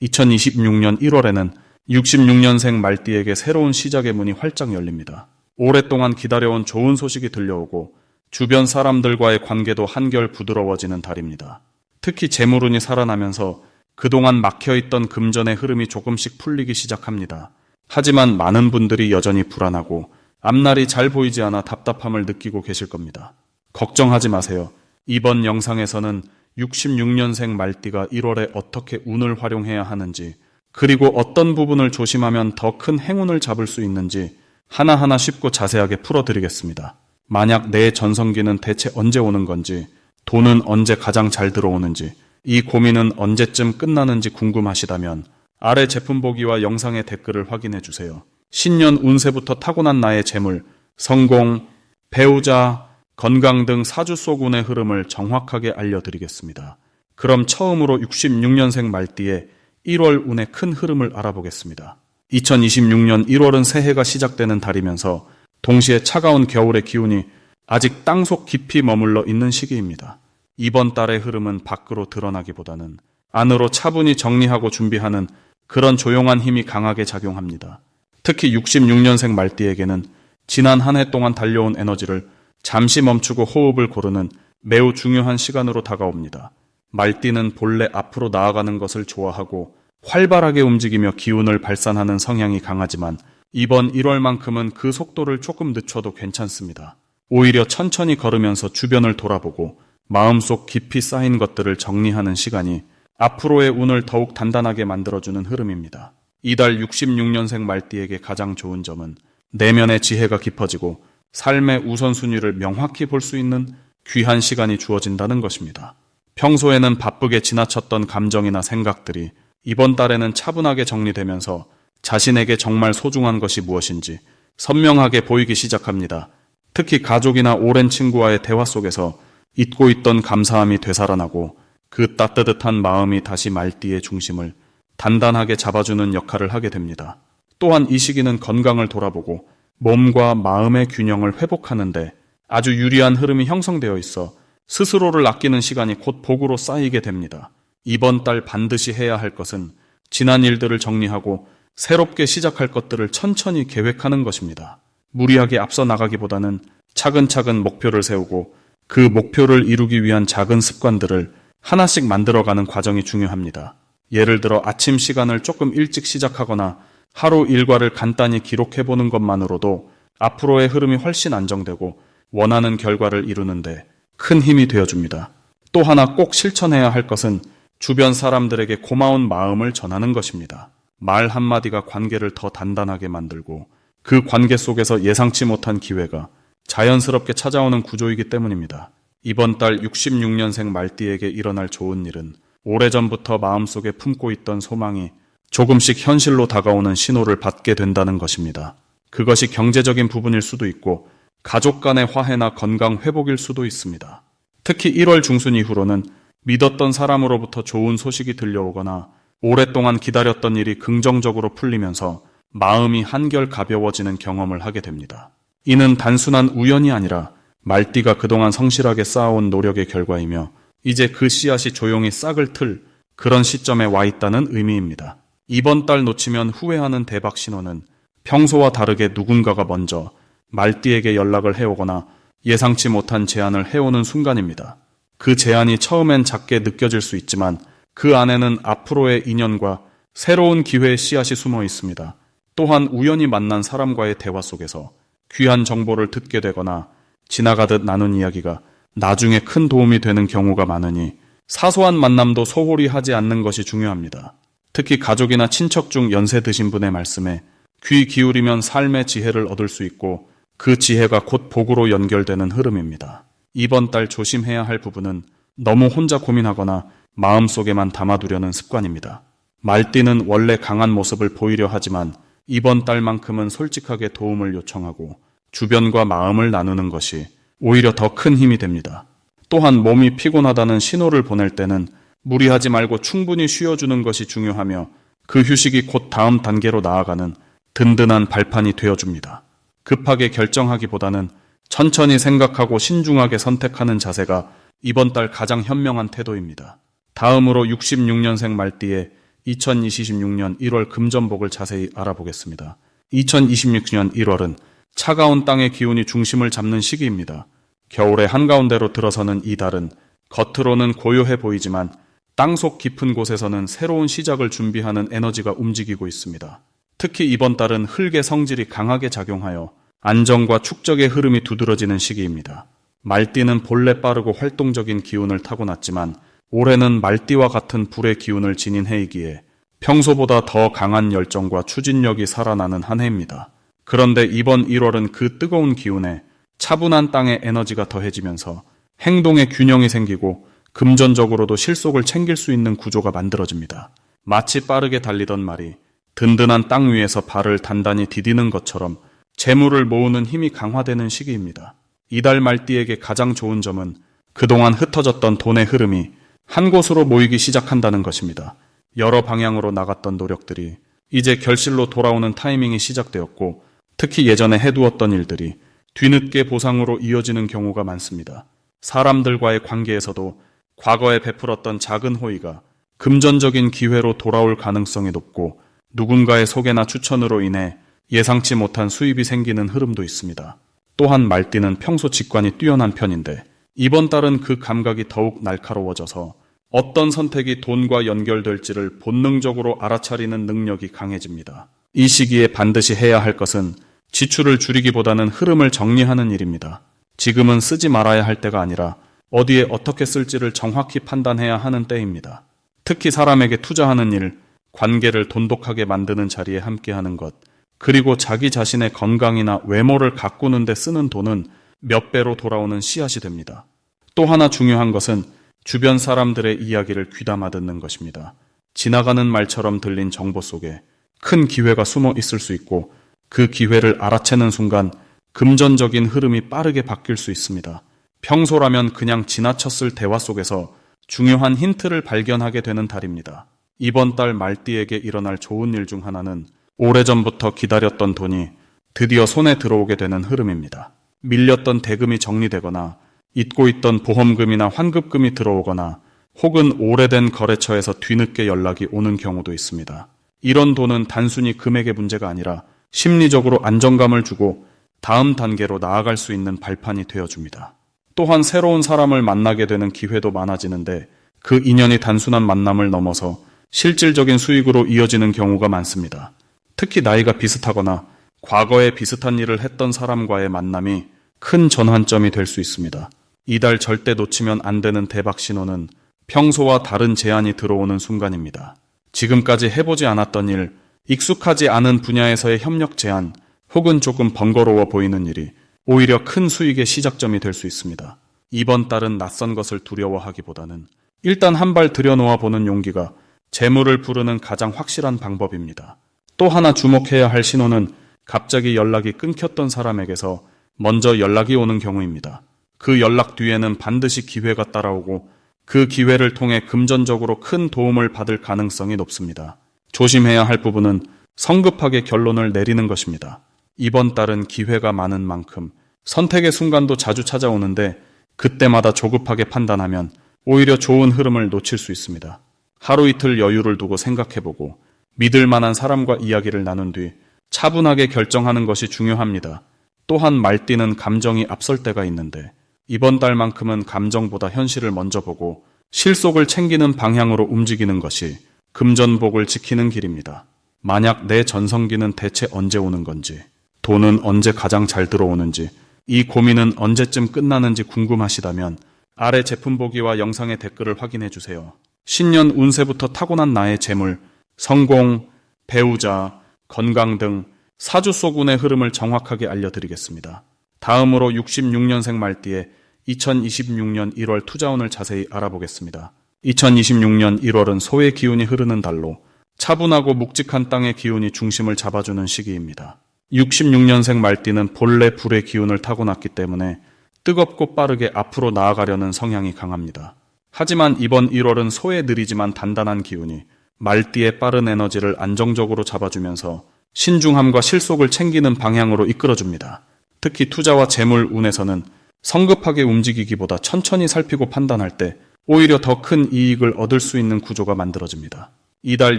2026년 1월에는 66년생 말띠에게 새로운 시작의 문이 활짝 열립니다. 오랫동안 기다려온 좋은 소식이 들려오고 주변 사람들과의 관계도 한결 부드러워지는 달입니다. 특히 재물운이 살아나면서 그동안 막혀있던 금전의 흐름이 조금씩 풀리기 시작합니다. 하지만 많은 분들이 여전히 불안하고 앞날이 잘 보이지 않아 답답함을 느끼고 계실 겁니다. 걱정하지 마세요. 이번 영상에서는 66년생 말띠가 1월에 어떻게 운을 활용해야 하는지, 그리고 어떤 부분을 조심하면 더 큰 행운을 잡을 수 있는지 하나하나 쉽고 자세하게 풀어드리겠습니다. 만약 내 전성기는 대체 언제 오는 건지, 돈은 언제 가장 잘 들어오는지, 이 고민은 언제쯤 끝나는지 궁금하시다면 아래 제품 보기와 영상의 댓글을 확인해 주세요. 신년 운세부터 타고난 나의 재물, 성공, 배우자, 건강 등 사주 속 운의 흐름을 정확하게 알려드리겠습니다. 그럼 처음으로 66년생 말띠의 1월 운의 큰 흐름을 알아보겠습니다. 2026년 1월은 새해가 시작되는 달이면서 동시에 차가운 겨울의 기운이 아직 땅속 깊이 머물러 있는 시기입니다. 이번 달의 흐름은 밖으로 드러나기보다는 안으로 차분히 정리하고 준비하는 그런 조용한 힘이 강하게 작용합니다. 특히 66년생 말띠에게는 지난 한 해 동안 달려온 에너지를 잠시 멈추고 호흡을 고르는 매우 중요한 시간으로 다가옵니다. 말띠는 본래 앞으로 나아가는 것을 좋아하고 활발하게 움직이며 기운을 발산하는 성향이 강하지만 이번 1월만큼은 그 속도를 조금 늦춰도 괜찮습니다. 오히려 천천히 걸으면서 주변을 돌아보고 마음속 깊이 쌓인 것들을 정리하는 시간이 앞으로의 운을 더욱 단단하게 만들어주는 흐름입니다. 이달 66년생 말띠에게 가장 좋은 점은 내면의 지혜가 깊어지고 삶의 우선순위를 명확히 볼 수 있는 귀한 시간이 주어진다는 것입니다. 평소에는 바쁘게 지나쳤던 감정이나 생각들이 이번 달에는 차분하게 정리되면서 자신에게 정말 소중한 것이 무엇인지 선명하게 보이기 시작합니다. 특히 가족이나 오랜 친구와의 대화 속에서 잊고 있던 감사함이 되살아나고 그 따뜻한 마음이 다시 말띠의 중심을 단단하게 잡아주는 역할을 하게 됩니다. 또한 이 시기는 건강을 돌아보고 몸과 마음의 균형을 회복하는데 아주 유리한 흐름이 형성되어 있어 스스로를 아끼는 시간이 곧 복으로 쌓이게 됩니다. 이번 달 반드시 해야 할 것은 지난 일들을 정리하고 새롭게 시작할 것들을 천천히 계획하는 것입니다. 무리하게 앞서 나가기보다는 차근차근 목표를 세우고 그 목표를 이루기 위한 작은 습관들을 하나씩 만들어가는 과정이 중요합니다. 예를 들어 아침 시간을 조금 일찍 시작하거나 하루 일과를 간단히 기록해보는 것만으로도 앞으로의 흐름이 훨씬 안정되고 원하는 결과를 이루는데 큰 힘이 되어줍니다. 또 하나 꼭 실천해야 할 것은 주변 사람들에게 고마운 마음을 전하는 것입니다. 말 한마디가 관계를 더 단단하게 만들고 그 관계 속에서 예상치 못한 기회가 자연스럽게 찾아오는 구조이기 때문입니다. 이번 달 66년생 말띠에게 일어날 좋은 일은 오래전부터 마음속에 품고 있던 소망이 조금씩 현실로 다가오는 신호를 받게 된다는 것입니다. 그것이 경제적인 부분일 수도 있고 가족 간의 화해나 건강 회복일 수도 있습니다. 특히 1월 중순 이후로는 믿었던 사람으로부터 좋은 소식이 들려오거나 오랫동안 기다렸던 일이 긍정적으로 풀리면서 마음이 한결 가벼워지는 경험을 하게 됩니다. 이는 단순한 우연이 아니라 말띠가 그동안 성실하게 쌓아온 노력의 결과이며 이제 그 씨앗이 조용히 싹을 틀 그런 시점에 와 있다는 의미입니다. 이번 달 놓치면 후회하는 대박 신호는 평소와 다르게 누군가가 먼저 말띠에게 연락을 해오거나 예상치 못한 제안을 해오는 순간입니다. 그 제안이 처음엔 작게 느껴질 수 있지만 그 안에는 앞으로의 인연과 새로운 기회의 씨앗이 숨어 있습니다. 또한 우연히 만난 사람과의 대화 속에서 귀한 정보를 듣게 되거나 지나가듯 나눈 이야기가 나중에 큰 도움이 되는 경우가 많으니 사소한 만남도 소홀히 하지 않는 것이 중요합니다. 특히 가족이나 친척 중 연세 드신 분의 말씀에 귀 기울이면 삶의 지혜를 얻을 수 있고 그 지혜가 곧 복으로 연결되는 흐름입니다. 이번 달 조심해야 할 부분은 너무 혼자 고민하거나 마음속에만 담아두려는 습관입니다. 말띠는 원래 강한 모습을 보이려 하지만 이번 달만큼은 솔직하게 도움을 요청하고 주변과 마음을 나누는 것이 오히려 더 큰 힘이 됩니다. 또한 몸이 피곤하다는 신호를 보낼 때는 무리하지 말고 충분히 쉬어주는 것이 중요하며 그 휴식이 곧 다음 단계로 나아가는 든든한 발판이 되어줍니다. 급하게 결정하기보다는 천천히 생각하고 신중하게 선택하는 자세가 이번 달 가장 현명한 태도입니다. 다음으로 66년생 말띠의 2026년 1월 금전복을 자세히 알아보겠습니다. 2026년 1월은 차가운 땅의 기운이 중심을 잡는 시기입니다. 겨울의 한가운데로 들어서는 이 달은 겉으로는 고요해 보이지만 땅속 깊은 곳에서는 새로운 시작을 준비하는 에너지가 움직이고 있습니다. 특히 이번 달은 흙의 성질이 강하게 작용하여 안정과 축적의 흐름이 두드러지는 시기입니다. 말띠는 본래 빠르고 활동적인 기운을 타고났지만 올해는 말띠와 같은 불의 기운을 지닌 해이기에 평소보다 더 강한 열정과 추진력이 살아나는 한 해입니다. 그런데 이번 1월은 그 뜨거운 기운에 차분한 땅의 에너지가 더해지면서 행동의 균형이 생기고 금전적으로도 실속을 챙길 수 있는 구조가 만들어집니다. 마치 빠르게 달리던 말이 든든한 땅 위에서 발을 단단히 디디는 것처럼 재물을 모으는 힘이 강화되는 시기입니다. 이달 말띠에게 가장 좋은 점은 그동안 흩어졌던 돈의 흐름이 한 곳으로 모이기 시작한다는 것입니다. 여러 방향으로 나갔던 노력들이 이제 결실로 돌아오는 타이밍이 시작되었고, 특히 예전에 해두었던 일들이 뒤늦게 보상으로 이어지는 경우가 많습니다. 사람들과의 관계에서도 과거에 베풀었던 작은 호의가 금전적인 기회로 돌아올 가능성이 높고, 누군가의 소개나 추천으로 인해 예상치 못한 수입이 생기는 흐름도 있습니다. 또한 말띠는 평소 직관이 뛰어난 편인데 이번 달은 그 감각이 더욱 날카로워져서 어떤 선택이 돈과 연결될지를 본능적으로 알아차리는 능력이 강해집니다. 이 시기에 반드시 해야 할 것은 지출을 줄이기보다는 흐름을 정리하는 일입니다. 지금은 쓰지 말아야 할 때가 아니라 어디에 어떻게 쓸지를 정확히 판단해야 하는 때입니다. 특히 사람에게 투자하는 일, 관계를 돈독하게 만드는 자리에 함께하는 것, 그리고 자기 자신의 건강이나 외모를 가꾸는 데 쓰는 돈은 몇 배로 돌아오는 씨앗이 됩니다. 또 하나 중요한 것은 주변 사람들의 이야기를 귀담아 듣는 것입니다. 지나가는 말처럼 들린 정보 속에 큰 기회가 숨어 있을 수 있고, 그 기회를 알아채는 순간 금전적인 흐름이 빠르게 바뀔 수 있습니다. 평소라면 그냥 지나쳤을 대화 속에서 중요한 힌트를 발견하게 되는 달입니다. 이번 달 말띠에게 일어날 좋은 일 중 하나는 오래전부터 기다렸던 돈이 드디어 손에 들어오게 되는 흐름입니다. 밀렸던 대금이 정리되거나 잊고 있던 보험금이나 환급금이 들어오거나 혹은 오래된 거래처에서 뒤늦게 연락이 오는 경우도 있습니다. 이런 돈은 단순히 금액의 문제가 아니라 심리적으로 안정감을 주고 다음 단계로 나아갈 수 있는 발판이 되어줍니다. 또한 새로운 사람을 만나게 되는 기회도 많아지는데 그 인연이 단순한 만남을 넘어서 실질적인 수익으로 이어지는 경우가 많습니다. 특히 나이가 비슷하거나 과거에 비슷한 일을 했던 사람과의 만남이 큰 전환점이 될 수 있습니다. 이달 절대 놓치면 안 되는 대박 신호는 평소와 다른 제안이 들어오는 순간입니다. 지금까지 해보지 않았던 일, 익숙하지 않은 분야에서의 협력 제안, 혹은 조금 번거로워 보이는 일이 오히려 큰 수익의 시작점이 될 수 있습니다. 이번 달은 낯선 것을 두려워하기보다는 일단 한 발 들여놓아 보는 용기가 재물을 부르는 가장 확실한 방법입니다. 또 하나 주목해야 할 신호는 갑자기 연락이 끊겼던 사람에게서 먼저 연락이 오는 경우입니다. 그 연락 뒤에는 반드시 기회가 따라오고 그 기회를 통해 금전적으로 큰 도움을 받을 가능성이 높습니다. 조심해야 할 부분은 성급하게 결론을 내리는 것입니다. 이번 달은 기회가 많은 만큼 선택의 순간도 자주 찾아오는데 그때마다 조급하게 판단하면 오히려 좋은 흐름을 놓칠 수 있습니다. 하루 이틀 여유를 두고 생각해보고 믿을 만한 사람과 이야기를 나눈 뒤 차분하게 결정하는 것이 중요합니다. 또한 말띠는 감정이 앞설 때가 있는데 이번 달만큼은 감정보다 현실을 먼저 보고 실속을 챙기는 방향으로 움직이는 것이 금전복을 지키는 길입니다. 만약 내 전성기는 대체 언제 오는 건지, 돈은 언제 가장 잘 들어오는지, 이 고민은 언제쯤 끝나는지 궁금하시다면 아래 제품 보기와 영상의 댓글을 확인해 주세요. 신년 운세부터 타고난 나의 재물, 성공, 배우자, 건강 등 사주 속 운의 흐름을 정확하게 알려드리겠습니다. 다음으로 66년생 말띠의 2026년 1월 투자운을 자세히 알아보겠습니다. 2026년 1월은 소의 기운이 흐르는 달로 차분하고 묵직한 땅의 기운이 중심을 잡아주는 시기입니다. 66년생 말띠는 본래 불의 기운을 타고났기 때문에 뜨겁고 빠르게 앞으로 나아가려는 성향이 강합니다. 하지만 이번 1월은 소의 느리지만 단단한 기운이 말띠의 빠른 에너지를 안정적으로 잡아주면서 신중함과 실속을 챙기는 방향으로 이끌어줍니다. 특히 투자와 재물 운에서는 성급하게 움직이기보다 천천히 살피고 판단할 때 오히려 더 큰 이익을 얻을 수 있는 구조가 만들어집니다. 이달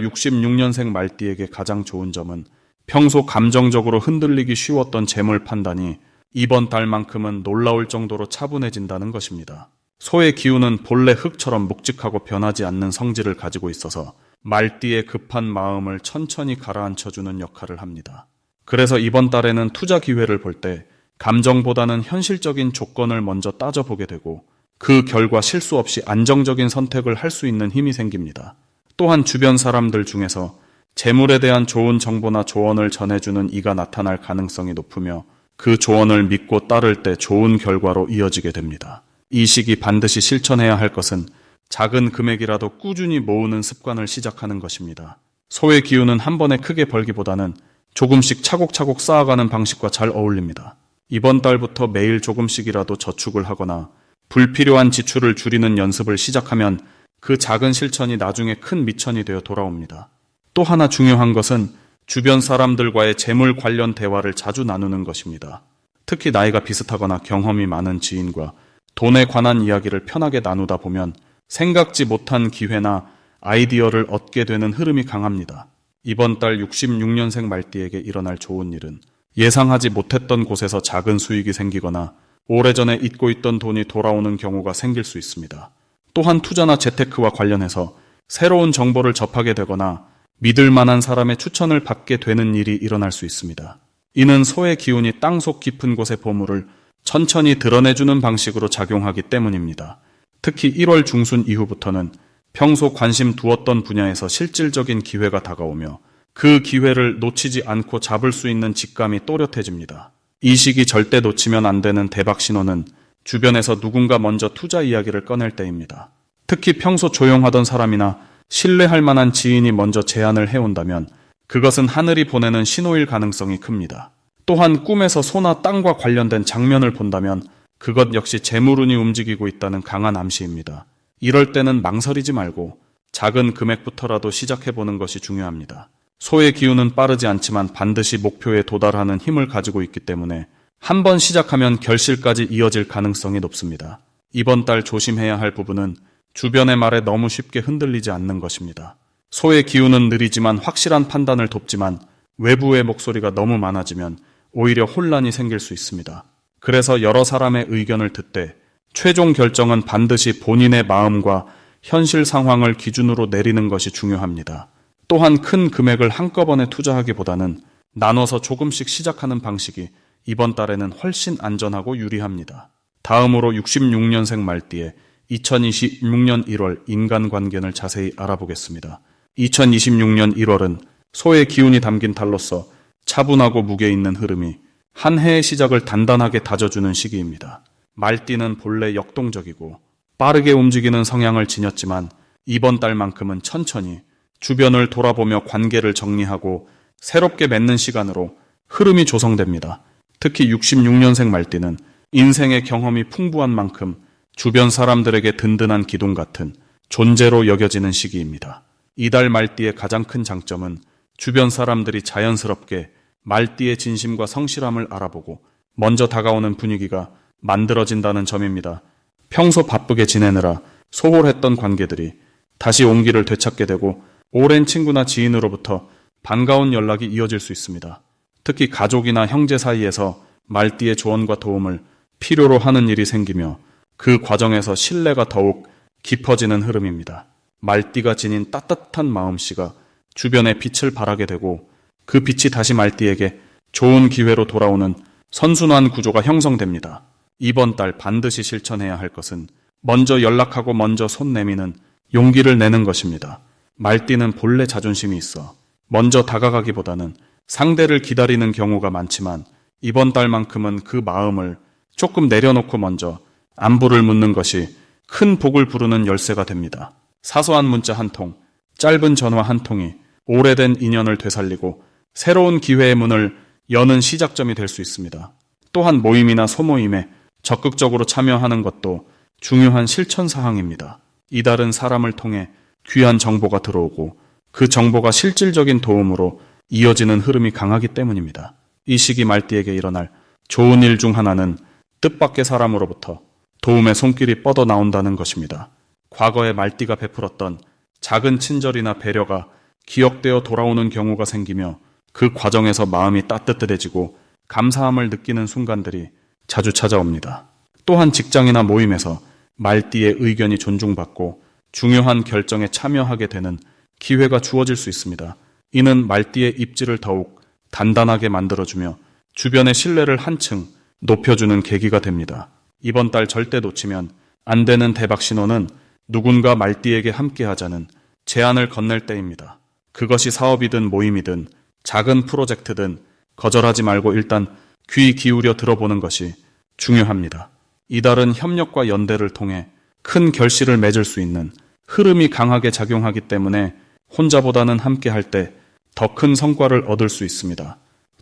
66년생 말띠에게 가장 좋은 점은 평소 감정적으로 흔들리기 쉬웠던 재물 판단이 이번 달만큼은 놀라울 정도로 차분해진다는 것입니다. 소의 기운은 본래 흙처럼 묵직하고 변하지 않는 성질을 가지고 있어서 말띠의 급한 마음을 천천히 가라앉혀주는 역할을 합니다. 그래서 이번 달에는 투자 기회를 볼 때 감정보다는 현실적인 조건을 먼저 따져보게 되고 그 결과 실수 없이 안정적인 선택을 할 수 있는 힘이 생깁니다. 또한 주변 사람들 중에서 재물에 대한 좋은 정보나 조언을 전해주는 이가 나타날 가능성이 높으며 그 조언을 믿고 따를 때 좋은 결과로 이어지게 됩니다. 이 시기 반드시 실천해야 할 것은 작은 금액이라도 꾸준히 모으는 습관을 시작하는 것입니다. 소의 기운은 한 번에 크게 벌기보다는 조금씩 차곡차곡 쌓아가는 방식과 잘 어울립니다. 이번 달부터 매일 조금씩이라도 저축을 하거나 불필요한 지출을 줄이는 연습을 시작하면 그 작은 실천이 나중에 큰 미천이 되어 돌아옵니다. 또 하나 중요한 것은 주변 사람들과의 재물 관련 대화를 자주 나누는 것입니다. 특히 나이가 비슷하거나 경험이 많은 지인과 돈에 관한 이야기를 편하게 나누다 보면 생각지 못한 기회나 아이디어를 얻게 되는 흐름이 강합니다. 이번 달 66년생 말띠에게 일어날 좋은 일은 예상하지 못했던 곳에서 작은 수익이 생기거나 오래전에 잊고 있던 돈이 돌아오는 경우가 생길 수 있습니다. 또한 투자나 재테크와 관련해서 새로운 정보를 접하게 되거나 믿을 만한 사람의 추천을 받게 되는 일이 일어날 수 있습니다. 이는 소의 기운이 땅속 깊은 곳의 보물을 천천히 드러내주는 방식으로 작용하기 때문입니다. 특히 1월 중순 이후부터는 평소 관심 두었던 분야에서 실질적인 기회가 다가오며 그 기회를 놓치지 않고 잡을 수 있는 직감이 또렷해집니다. 이 시기 절대 놓치면 안 되는 대박 신호는 주변에서 누군가 먼저 투자 이야기를 꺼낼 때입니다. 특히 평소 조용하던 사람이나 신뢰할 만한 지인이 먼저 제안을 해온다면 그것은 하늘이 보내는 신호일 가능성이 큽니다. 또한 꿈에서 소나 땅과 관련된 장면을 본다면 그것 역시 재물운이 움직이고 있다는 강한 암시입니다. 이럴 때는 망설이지 말고 작은 금액부터라도 시작해보는 것이 중요합니다. 소의 기운은 빠르지 않지만 반드시 목표에 도달하는 힘을 가지고 있기 때문에 한 번 시작하면 결실까지 이어질 가능성이 높습니다. 이번 달 조심해야 할 부분은 주변의 말에 너무 쉽게 흔들리지 않는 것입니다. 소의 기운은 느리지만 확실한 판단을 돕지만 외부의 목소리가 너무 많아지면 오히려 혼란이 생길 수 있습니다. 그래서 여러 사람의 의견을 듣되 최종 결정은 반드시 본인의 마음과 현실 상황을 기준으로 내리는 것이 중요합니다. 또한 큰 금액을 한꺼번에 투자하기보다는 나눠서 조금씩 시작하는 방식이 이번 달에는 훨씬 안전하고 유리합니다. 다음으로 66년생 말띠의 2026년 1월 인간관계를 자세히 알아보겠습니다. 2026년 1월은 소의 기운이 담긴 달로서 차분하고 무게 있는 흐름이 한 해의 시작을 단단하게 다져주는 시기입니다. 말띠는 본래 역동적이고 빠르게 움직이는 성향을 지녔지만 이번 달만큼은 천천히 주변을 돌아보며 관계를 정리하고 새롭게 맺는 시간으로 흐름이 조성됩니다. 특히 66년생 말띠는 인생의 경험이 풍부한 만큼 주변 사람들에게 든든한 기둥 같은 존재로 여겨지는 시기입니다. 이달 말띠의 가장 큰 장점은 주변 사람들이 자연스럽게 말띠의 진심과 성실함을 알아보고 먼저 다가오는 분위기가 만들어진다는 점입니다. 평소 바쁘게 지내느라 소홀했던 관계들이 다시 온기를 되찾게 되고 오랜 친구나 지인으로부터 반가운 연락이 이어질 수 있습니다. 특히 가족이나 형제 사이에서 말띠의 조언과 도움을 필요로 하는 일이 생기며 그 과정에서 신뢰가 더욱 깊어지는 흐름입니다. 말띠가 지닌 따뜻한 마음씨가 주변에 빛을 발하게 되고 그 빛이 다시 말띠에게 좋은 기회로 돌아오는 선순환 구조가 형성됩니다. 이번 달 반드시 실천해야 할 것은 먼저 연락하고 먼저 손 내미는 용기를 내는 것입니다. 말띠는 본래 자존심이 있어 먼저 다가가기보다는 상대를 기다리는 경우가 많지만 이번 달만큼은 그 마음을 조금 내려놓고 먼저 안부를 묻는 것이 큰 복을 부르는 열쇠가 됩니다. 사소한 문자 한 통, 짧은 전화 한 통이 오래된 인연을 되살리고 새로운 기회의 문을 여는 시작점이 될 수 있습니다. 또한 모임이나 소모임에 적극적으로 참여하는 것도 중요한 실천 사항입니다. 이달은 사람을 통해 귀한 정보가 들어오고 그 정보가 실질적인 도움으로 이어지는 흐름이 강하기 때문입니다. 이 시기 말띠에게 일어날 좋은 일 중 하나는 뜻밖의 사람으로부터 도움의 손길이 뻗어 나온다는 것입니다. 과거에 말띠가 베풀었던 작은 친절이나 배려가 기억되어 돌아오는 경우가 생기며 그 과정에서 마음이 따뜻해지고 감사함을 느끼는 순간들이 자주 찾아옵니다. 또한 직장이나 모임에서 말띠의 의견이 존중받고 중요한 결정에 참여하게 되는 기회가 주어질 수 있습니다. 이는 말띠의 입지를 더욱 단단하게 만들어주며 주변의 신뢰를 한층 높여주는 계기가 됩니다. 이번 달 절대 놓치면 안 되는 대박 신호는 누군가 말띠에게 함께하자는 제안을 건넬 때입니다. 그것이 사업이든 모임이든 작은 프로젝트든 거절하지 말고 일단 귀 기울여 들어보는 것이 중요합니다. 이달은 협력과 연대를 통해 큰 결실을 맺을 수 있는 흐름이 강하게 작용하기 때문에 혼자보다는 함께할 때 더 큰 성과를 얻을 수 있습니다.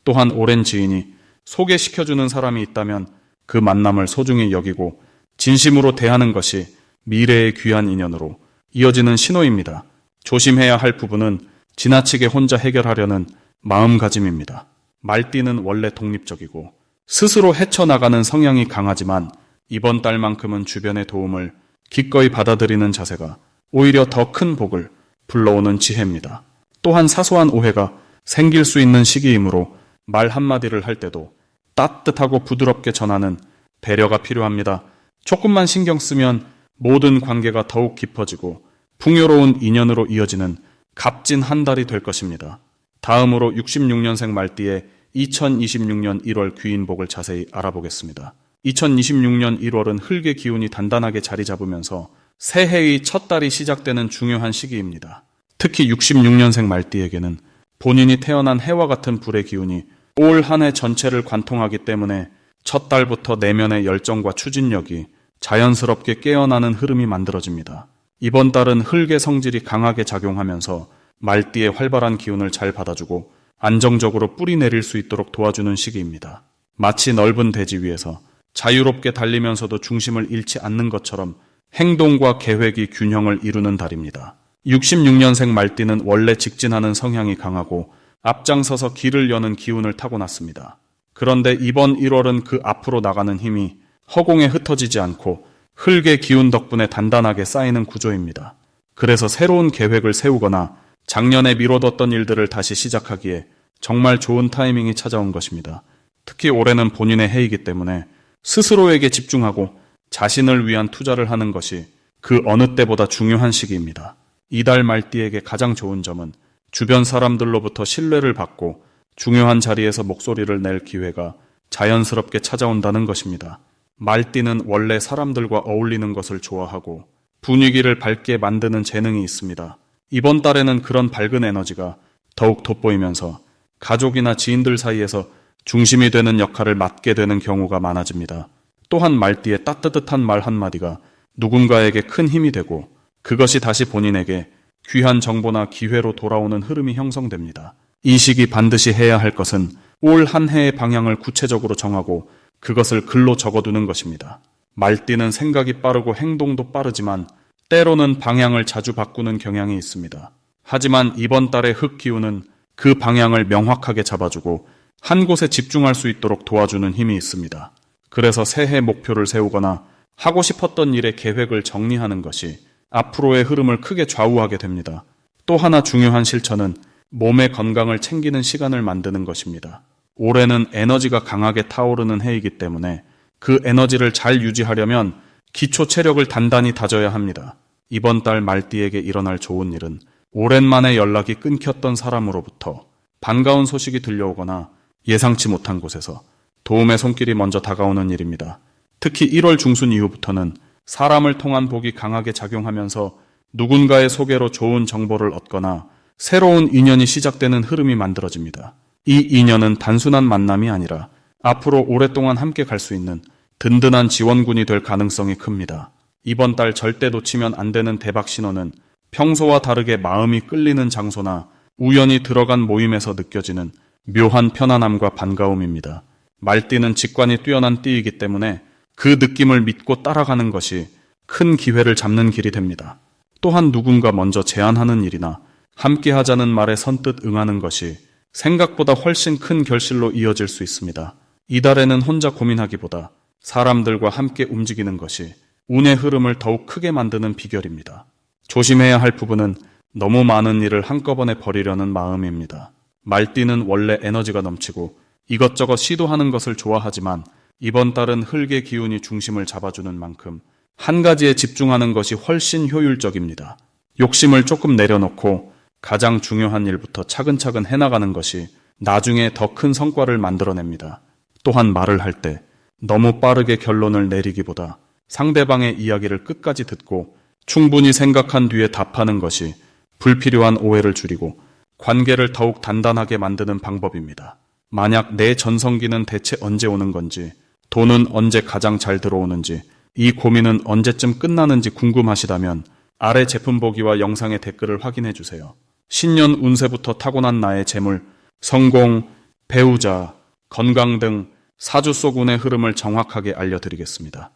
또한 오랜 지인이 소개시켜주는 사람이 있다면 그 만남을 소중히 여기고 진심으로 대하는 것이 미래의 귀한 인연으로 이어지는 신호입니다. 조심해야 할 부분은 지나치게 혼자 해결하려는 마음가짐입니다. 말띠는 원래 독립적이고 스스로 헤쳐나가는 성향이 강하지만 이번 달만큼은 주변의 도움을 기꺼이 받아들이는 자세가 오히려 더 큰 복을 불러오는 지혜입니다. 또한 사소한 오해가 생길 수 있는 시기이므로 말 한마디를 할 때도 따뜻하고 부드럽게 전하는 배려가 필요합니다. 조금만 신경 쓰면 모든 관계가 더욱 깊어지고 풍요로운 인연으로 이어지는 값진 한 달이 될 것입니다. 다음으로 66년생 말띠의 2026년 1월 귀인복을 자세히 알아보겠습니다. 2026년 1월은 흙의 기운이 단단하게 자리 잡으면서 새해의 첫 달이 시작되는 중요한 시기입니다. 특히 66년생 말띠에게는 본인이 태어난 해와 같은 불의 기운이 올 한 해 전체를 관통하기 때문에 첫 달부터 내면의 열정과 추진력이 자연스럽게 깨어나는 흐름이 만들어집니다. 이번 달은 흙의 성질이 강하게 작용하면서 말띠의 활발한 기운을 잘 받아주고 안정적으로 뿌리 내릴 수 있도록 도와주는 시기입니다. 마치 넓은 대지 위에서 자유롭게 달리면서도 중심을 잃지 않는 것처럼 행동과 계획이 균형을 이루는 달입니다. 66년생 말띠는 원래 직진하는 성향이 강하고 앞장서서 길을 여는 기운을 타고났습니다. 그런데 이번 1월은 그 앞으로 나가는 힘이 허공에 흩어지지 않고 흙의 기운 덕분에 단단하게 쌓이는 구조입니다. 그래서 새로운 계획을 세우거나 작년에 미뤄뒀던 일들을 다시 시작하기에 정말 좋은 타이밍이 찾아온 것입니다. 특히 올해는 본인의 해이기 때문에 스스로에게 집중하고 자신을 위한 투자를 하는 것이 그 어느 때보다 중요한 시기입니다. 이달 말띠에게 가장 좋은 점은 주변 사람들로부터 신뢰를 받고 중요한 자리에서 목소리를 낼 기회가 자연스럽게 찾아온다는 것입니다. 말띠는 원래 사람들과 어울리는 것을 좋아하고 분위기를 밝게 만드는 재능이 있습니다. 이번 달에는 그런 밝은 에너지가 더욱 돋보이면서 가족이나 지인들 사이에서 중심이 되는 역할을 맡게 되는 경우가 많아집니다. 또한 말띠의 따뜻한 말 한마디가 누군가에게 큰 힘이 되고 그것이 다시 본인에게 귀한 정보나 기회로 돌아오는 흐름이 형성됩니다. 이 시기 반드시 해야 할 것은 올 한 해의 방향을 구체적으로 정하고 그것을 글로 적어두는 것입니다. 말띠는 생각이 빠르고 행동도 빠르지만 때로는 방향을 자주 바꾸는 경향이 있습니다. 하지만 이번 달의 흙 기운은 그 방향을 명확하게 잡아주고 한 곳에 집중할 수 있도록 도와주는 힘이 있습니다. 그래서 새해 목표를 세우거나 하고 싶었던 일의 계획을 정리하는 것이 앞으로의 흐름을 크게 좌우하게 됩니다. 또 하나 중요한 실천은 몸의 건강을 챙기는 시간을 만드는 것입니다. 올해는 에너지가 강하게 타오르는 해이기 때문에 그 에너지를 잘 유지하려면 기초 체력을 단단히 다져야 합니다. 이번 달 말띠에게 일어날 좋은 일은 오랜만에 연락이 끊겼던 사람으로부터 반가운 소식이 들려오거나 예상치 못한 곳에서 도움의 손길이 먼저 다가오는 일입니다. 특히 1월 중순 이후부터는 사람을 통한 복이 강하게 작용하면서 누군가의 소개로 좋은 정보를 얻거나 새로운 인연이 시작되는 흐름이 만들어집니다. 이 인연은 단순한 만남이 아니라 앞으로 오랫동안 함께 갈 수 있는 든든한 지원군이 될 가능성이 큽니다. 이번 달 절대 놓치면 안 되는 대박 신호는 평소와 다르게 마음이 끌리는 장소나 우연히 들어간 모임에서 느껴지는 묘한 편안함과 반가움입니다. 말띠는 직관이 뛰어난 띠이기 때문에 그 느낌을 믿고 따라가는 것이 큰 기회를 잡는 길이 됩니다. 또한 누군가 먼저 제안하는 일이나 함께 하자는 말에 선뜻 응하는 것이 생각보다 훨씬 큰 결실로 이어질 수 있습니다. 이달에는 혼자 고민하기보다 사람들과 함께 움직이는 것이 운의 흐름을 더욱 크게 만드는 비결입니다. 조심해야 할 부분은 너무 많은 일을 한꺼번에 버리려는 마음입니다. 말띠는 원래 에너지가 넘치고 이것저것 시도하는 것을 좋아하지만 이번 달은 흙의 기운이 중심을 잡아주는 만큼 한 가지에 집중하는 것이 훨씬 효율적입니다. 욕심을 조금 내려놓고 가장 중요한 일부터 차근차근 해나가는 것이 나중에 더 큰 성과를 만들어냅니다. 또한 말을 할 때 너무 빠르게 결론을 내리기보다 상대방의 이야기를 끝까지 듣고 충분히 생각한 뒤에 답하는 것이 불필요한 오해를 줄이고 관계를 더욱 단단하게 만드는 방법입니다. 만약 내 전성기는 대체 언제 오는 건지, 돈은 언제 가장 잘 들어오는지, 이 고민은 언제쯤 끝나는지 궁금하시다면 아래 제품 보기와 영상의 댓글을 확인해 주세요. 신년 운세부터 타고난 나의 재물, 성공, 배우자, 건강 등 사주 속 운의 흐름을 정확하게 알려드리겠습니다.